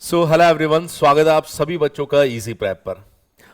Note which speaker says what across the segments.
Speaker 1: Hello everyone, स्वागत है आप सभी बच्चों का इजी प्रैप पर।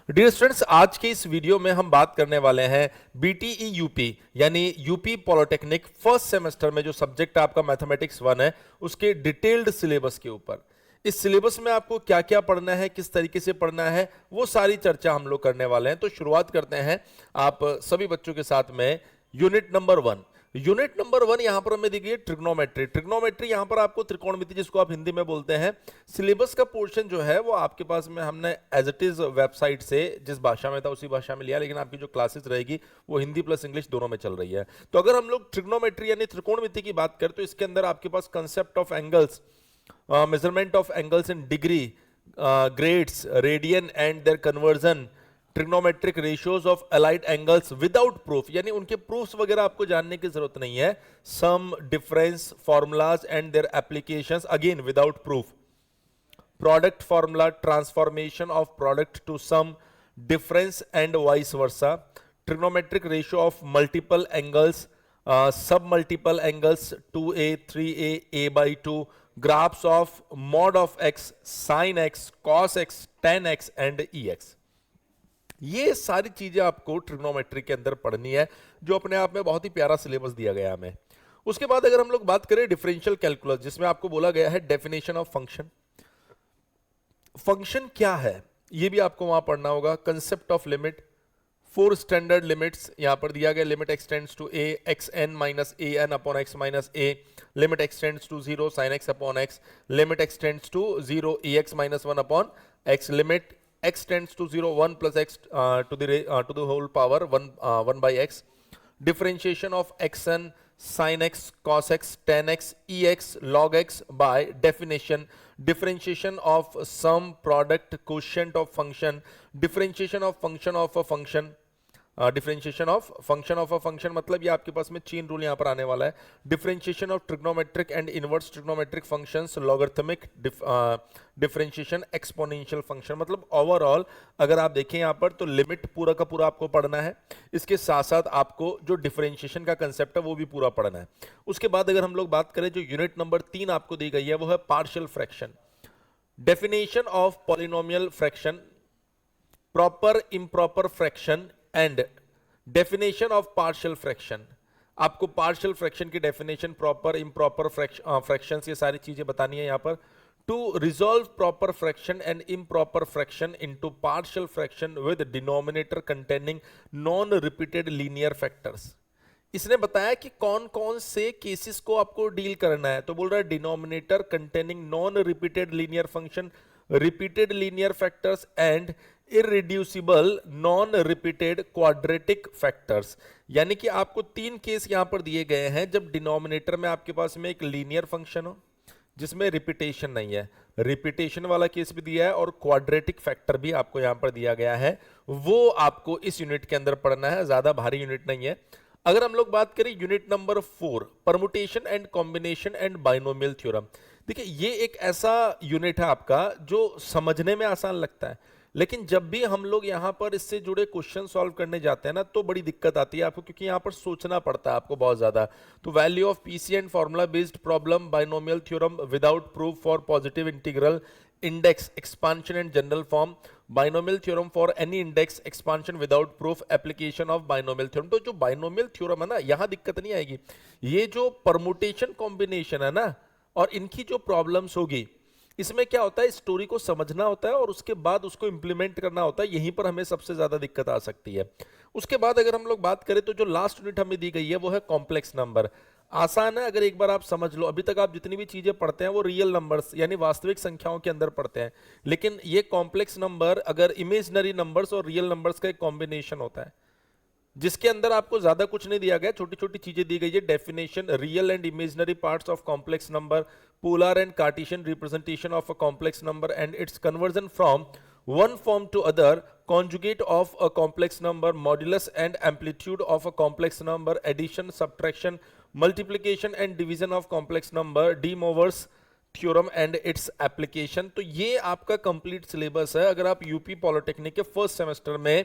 Speaker 1: डियर स्टूडेंट्स, आज के इस वीडियो में हम बात करने वाले हैं बीटीई यूपी यानी यूपी पॉलिटेक्निक फर्स्ट सेमेस्टर में जो सब्जेक्ट आपका मैथमेटिक्स 1 है उसके डिटेल्ड सिलेबस के ऊपर। इस सिलेबस में आपको क्या क्या पढ़ना है, किस तरीके से पढ़ना है, वो सारी चर्चा हम लोग करने वाले हैं। तो शुरुआत करते हैं आप सभी बच्चों के साथ में यूनिट नंबर 1। यूनिट नंबर 1 यहां पर हमें दी गई है ट्रिग्नोमेट्री। ट्रिग्नोमेट्री यहां पर आपको त्रिकोणमिति जिसको आप हिंदी में बोलते हैं। सिलेबस का पोर्शन जो है वो आपके पास में हमने एज इट इज वेबसाइट से जिस भाषा में था उसी भाषा में लिया, लेकिन आपकी जो क्लासेस रहेगी वो हिंदी प्लस इंग्लिश दोनों में चल रही है। तो अगर हम लोग ट्रिग्नोमेट्री यानी त्रिकोणमिति की बात करें तो इसके अंदर आपके पास concept of angles, measurement of angles in degree, grades, radian and their conversion, trigonometric ratios of allied angles without proof, यानी उनके प्रूफ्स वगैरह आपको जानने की जरूरत नहीं है। Sum, difference, formulas and their applications again without proof. Product formula, transformation of product to sum, difference and vice versa, trigonometric ratio of multiple angles, सब multiple angles 2a, 3a, a/2, graphs of mod of x, sin x, cos x, tan x and ex। ये सारी चीजें आपको trigonometry के अंदर पढ़नी है, जो अपने आप में बहुत ही प्यारा सिलेबस दिया गया है हमें। उसके बाद अगर हम लोग बात करें डिफरेंशियल कैलकुलस, जिसमें आपको बोला गया है डेफिनेशन ऑफ फंक्शन। फंक्शन क्या है ये भी आपको वहां पढ़ना होगा। Concept of limit, 4 standard limits यहां पर दिया गया। Limit x tends to a x n minus a n upon x minus a, limit x tends to 0 sin x upon x, limit x tends to 0 e x minus 1 upon x, limit x tends to 0 1 plus x to the whole power 1 by x, differentiation of xn sin x, cos x, tan x, ex, log x by definition, differentiation of sum, product, quotient of function, differentiation of function of a function, differentiation of a function मतलब ये आपके पास में chain rule यहां पर आने वाला है। Differentiation of trigonometric and inverse trigonometric functions, logarithmic differentiation, exponential function. मतलब ओवरऑल अगर आप देखें यहां पर तो लिमिट पूरा का पूरा आपको पढ़ना है, इसके साथ साथ आपको जो डिफरेंशिएशन का कंसेप्ट है वो भी पूरा पढ़ना है। उसके बाद अगर हम लोग बात करें जो यूनिट नंबर 3 आपको दी गई है वो है partial fraction, definition of polynomial fraction, proper improper fraction and definition of partial fraction. आपको पार्शियल फ्रैक्शन की डेफिनेशन, प्रॉपर इम्प्रॉपर फ्रैक्शन, ये सारी चीजें बतानी है यहां पर। To resolve proper fraction and improper fraction into partial fraction with denominator containing non repeated linear factors. इसने बताया कि कौन कौन से केसेस को आपको डील करना है। तो बोल रहा है denominator containing non repeated linear function, repeated linear factors and irreducible non repeated quadratic factors. यानी कि आपको 3 केस यहां पर दिए गए हैं जब डिनोमिनेटर में आपके पास में एक लीनियर फंक्शन हो जिसमें रिपीटेशन नहीं है, रिपीटेशन वाला केस भी दिया है और क्वाड्रेटिक फैक्टर भी आपको यहां पर दिया गया है। वो आपको इस यूनिट के अंदर पढ़ना है, ज्यादा भारी यूनिट नहीं है। अगर हम लोग बात करें unit number 4, permutation and combination and binomial theorem. देखिए ये एक ऐसा यूनिट है आपका जो समझने में आसान लगता है, लेकिन जब भी हम लोग यहाँ पर इससे जुड़े क्वेश्चन सॉल्व करने जाते हैं ना तो बड़ी दिक्कत आती है आपको, क्योंकि यहाँ पर सोचना पड़ता है आपको बहुत ज्यादा। तो value of PC and formula based problem, binomial theorem without proof for positive integral, index, expansion and general form, binomial theorem for any index, expansion without proof, application of binomial theorem. तो जो binomial theorem है ना, यहाँ दिक्कत नहीं आएगी। ये जो परमुटेशन कॉम्बिनेशन है ना और इनकी जो प्रॉब्लम्स होगी, इसमें क्या होता है, स्टोरी को समझना होता है और उसके बाद उसको इंप्लीमेंट करना होता है। यहीं पर हमें सबसे ज्यादा दिक्कत आ सकती है। उसके बाद अगर हम लोग बात करें तो जो लास्ट यूनिट हमें दी गई है वो है कॉम्प्लेक्स नंबर। आसान है, अगर एक बार आप समझ लो। अभी तक आप जितनी भी चीजें पढ़ते हैं वो रियल नंबर्स यानी वास्तविक संख्याओं के अंदर पढ़ते हैं, लेकिन ये कॉम्प्लेक्स नंबर अगर इमेजिनरी नंबर्स और रियल नंबर्स का एक कॉम्बिनेशन होता है, जिसके अंदर आपको ज्यादा कुछ नहीं दिया गया, छोटी छोटी चीजें दी गई है। Definition, real and imaginary parts of complex number, polar and Cartesian representation of a complex number and it's conversion from one form to other, conjugate of a complex number, modulus and amplitude of a complex number, addition, subtraction, multiplication and division of complex number, de Moivre's theorem and its application. तो ये आपका complete syllabus है। अगर आप UP polytechnic के first semester में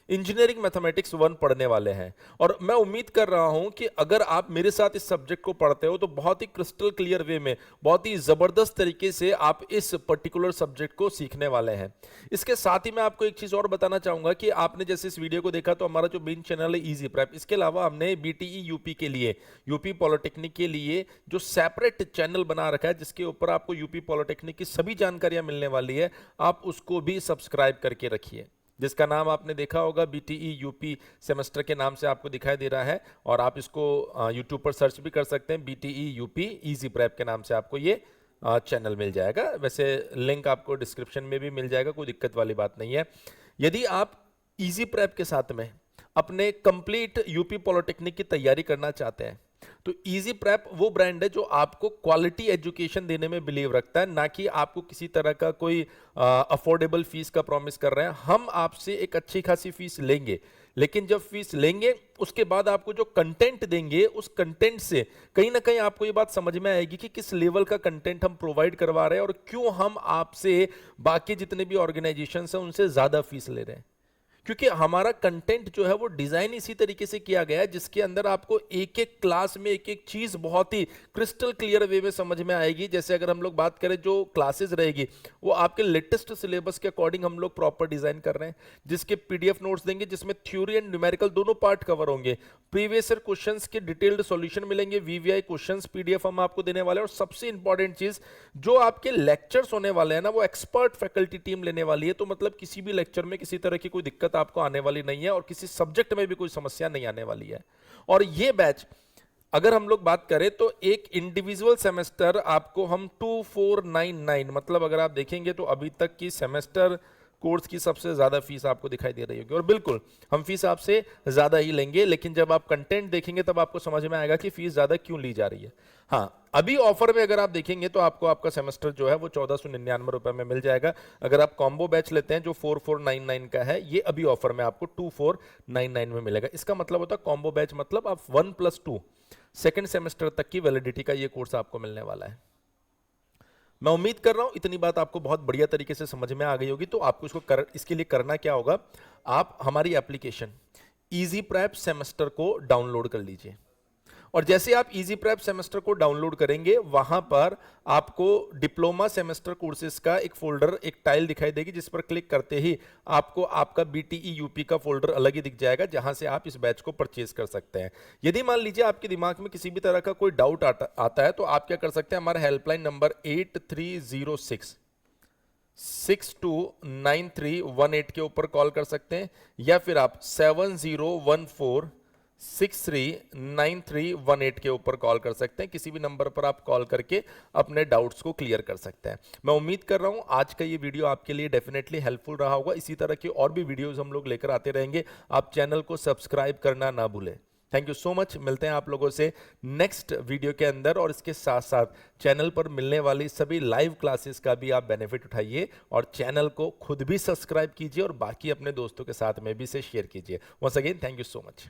Speaker 1: engineering mathematics 1 पढ़ने वाले हैं। और मैं उम्मीद कर रहा हूं कि अगर आप मेरे साथ इस सब्जेक्ट को पढ़ते हो तो बहुत ही क्रिस्टल क्लियर वे में, बहुत ही जबरदस्त तरीके से आप इस पर्टिकुलर सब्जेक्ट को सीखने वाले हैं। इसके साथ ही मैं आपको एक चीज और बताना चाहूंगा कि आपने जैसे इस वीडियो को देखा तो हमारा जो मेन चैनल है इजी प्रेप, इसके अलावा हमने बीटीई यूपी के लिए, यूपी पॉलिटेक्निक के लिए जो सेपरेट चैनल बना रखा है जिसके ऊपर आपको यूपी पॉलिटेक्निक की सभी जानकारियां मिलने वाली है, आप उसको भी सब्सक्राइब करके रखिए, जिसका नाम आपने देखा होगा बीटीई यूपी सेमेस्टर के नाम से आपको दिखाई दे रहा है। और आप इसको यूट्यूब पर सर्च भी कर सकते हैं, बीटीई यूपी इजी प्रेप के नाम से आपको ये चैनल मिल जाएगा। वैसे लिंक आपको डिस्क्रिप्शन में भी मिल जाएगा, कोई दिक्कत वाली बात नहीं है। यदि आप इजी प्रेप के साथ में अपने कंप्लीट यूपी पॉलिटेक्निक की तैयारी करना चाहते हैं तो इजी प्रेप वो ब्रांड है जो आपको क्वालिटी एजुकेशन देने में बिलीव रखता है, ना कि आपको किसी तरह का कोई अफोर्डेबल फीस का प्रॉमिस कर रहे हैं। हम आपसे एक अच्छी खासी फीस लेंगे, लेकिन जब फीस लेंगे उसके बाद आपको जो कंटेंट देंगे उस कंटेंट से कहीं ना कहीं आपको ये बात समझ में आएगी कि किस लेवल का कंटेंट हम प्रोवाइड करवा रहे हैं और क्यों हम आपसे बाकी जितने भी ऑर्गेनाइजेशंस हैं उनसे ज्यादा फीस ले रहे हैं। क्योंकि हमारा कंटेंट जो है वो डिजाइन इसी तरीके से किया गया है जिसके अंदर आपको एक एक क्लास में एक एक चीज बहुत ही क्रिस्टल क्लियर वे में समझ में आएगी। जैसे अगर हम लोग बात करें जो क्लासेस रहेगी वो आपके लेटेस्ट सिलेबस के अकॉर्डिंग हम लोग प्रॉपर डिजाइन कर रहे हैं, जिसके पीडीएफ नोट्स देंगे जिसमें थ्योरी एंड न्यूमेरिकल दोनों पार्ट कवर होंगे, प्रीवियस ईयर क्वेश्चंस के डिटेल्ड सॉल्यूशन मिलेंगे, वीवीआई क्वेश्चंस पीडीएफ हम आपको देने वाले हैं। और सबसे इंपॉर्टेंट चीज, जो आपके लेक्चर्स होने वाले हैं ना वो एक्सपर्ट फैकल्टी टीम लेने वाली है, तो मतलब किसी भी लेक्चर में किसी तरह की कोई दिक्कत आपको आने वाली नहीं है और किसी सब्जेक्ट में भी कोई समस्या नहीं आने वाली है। और ये बैच अगर हम लोग बात करें तो एक इंडिविजुअल सेमेस्टर आपको हम 2499, मतलब अगर आप देखेंगे तो अभी तक की सेमेस्टर कोर्स की सबसे ज्यादा फीस आपको दिखाई दे रही होगी। और बिल्कुल हम फीस आपसे ज्यादा ही लेंगे, लेकिन जब आप कंटेंट देखेंगे तब आपको समझ में आएगा कि फीस ज्यादा क्यों ली जा रही है। हाँ, अभी ऑफर में अगर आप देखेंगे तो आपको आपका सेमेस्टर जो है वो 1499 रुपए में मिल जाएगा। अगर आप कॉम्बो बैच लेते हैं जो 4499 का है, ये अभी ऑफर में आपको 2499 में मिलेगा। इसका मतलब होता है कॉम्बो बैच मतलब आप 1+2 सेकेंड सेमेस्टर तक की वैलिडिटी का ये कोर्स आपको मिलने वाला है। मैं उम्मीद कर रहा हूं इतनी बात आपको बहुत बढ़िया तरीके से समझ में आ गई होगी। तो आपको इसके लिए करना क्या होगा, आप हमारी एप्लीकेशन इजी प्रेप सेमेस्टर को डाउनलोड कर लीजिए। और जैसे आप इजी प्रेप सेमेस्टर को डाउनलोड करेंगे वहां पर आपको डिप्लोमा सेमेस्टर कोर्सेज का एक फोल्डर, एक टाइल दिखाई देगी, जिस पर क्लिक करते ही आपको आपका बीटीई यूपी का फोल्डर अलग ही दिख जाएगा जहां से आप इस बैच को परचेज कर सकते हैं। यदि मान लीजिए आपके दिमाग में किसी भी तरह का कोई डाउट आता है तो आप क्या कर सकते हैं, हमारा हेल्पलाइन नंबर 8306 629318 के ऊपर कॉल कर सकते हैं, या फिर आप 7014 639318 के ऊपर कॉल कर सकते हैं। किसी भी नंबर पर आप कॉल करके अपने डाउट्स को क्लियर कर सकते हैं। मैं उम्मीद कर रहा हूं आज का ये वीडियो आपके लिए डेफिनेटली हेल्पफुल रहा होगा। इसी तरह की और भी वीडियोस हम लोग लेकर आते रहेंगे। आप चैनल को सब्सक्राइब करना ना भूलें। Thank you so much. मिलते हैं आप लोगों से नेक्स्ट वीडियो के अंदर। और इसके साथ साथ चैनल पर मिलने वाली सभी लाइव क्लासेस का भी आप बेनिफिट उठाइए और चैनल को खुद भी सब्सक्राइब कीजिए और बाकी अपने दोस्तों के साथ में भी इसे शेयर कीजिए। Once again thank you so much.